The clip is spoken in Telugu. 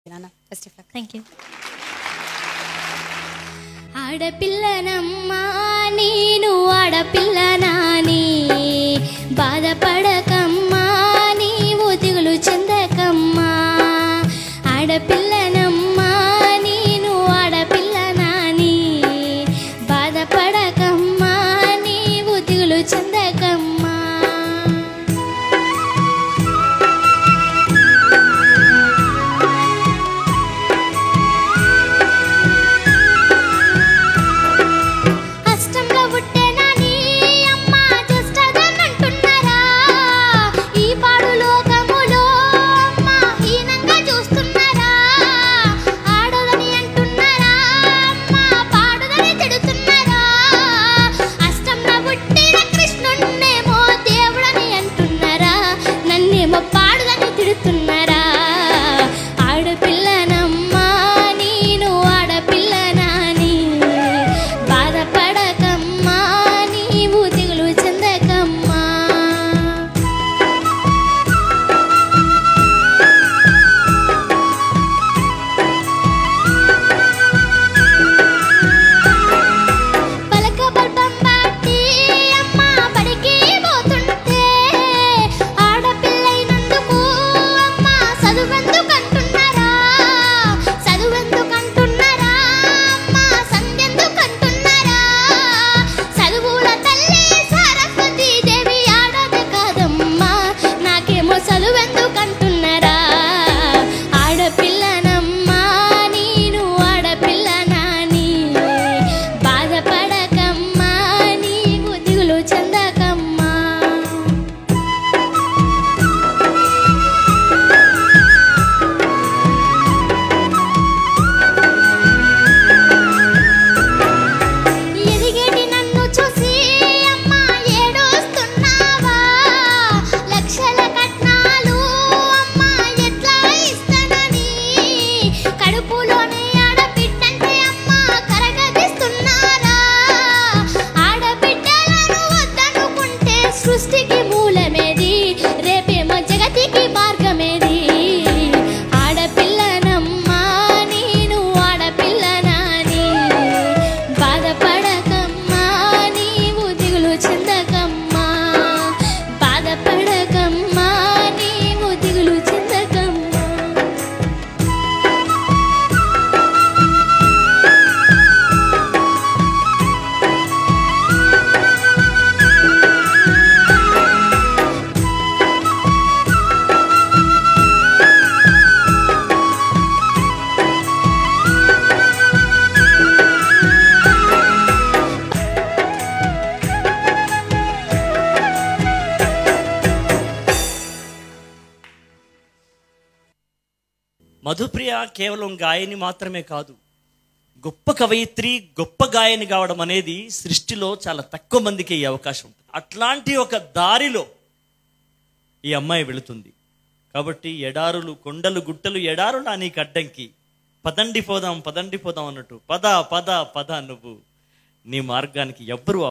Thank you. ఆడపిల్లనమ్మా నేను ఆడపిల్లనాని, బాధపడకమ్మా నీవు దిగులు చెందకమ్మా. ఆడపిల్లనమ్మా నేను ఆడపిల్లనాని, బాధపడకమ్మా నీవు దిగులు చెందకమ్మా. సృష్టికి మూలమేది, రేపేమో జగతికి మార్గమేది. ఆడపిల్లనమ్మా నేను ఆడపిల్లనాని, బాధపడకమ్మా నీవు దిగులు చెందకమ్మా. బాధపడకమ్మా నీవు దిగులు చెందకమ్మా. మధుప్రియ కేవలం గాయని మాత్రమే కాదు, గొప్ప కవయిత్రి, గొప్ప గాయని కావడం అనేది సృష్టిలో చాలా తక్కువ మందికి ఈ అవకాశం ఉంటుంది. అట్లాంటి ఒక దారిలో ఈ అమ్మాయి వెళుతుంది. కాబట్టి ఎడారులు, కొండలు, గుట్టలు, ఎడారులు నీకు అడ్డంకి, పదండి పోదాం పదండి పోదాం అన్నట్టు పద పద పద నువ్వు నీ మార్గానికి ఎవ్వరు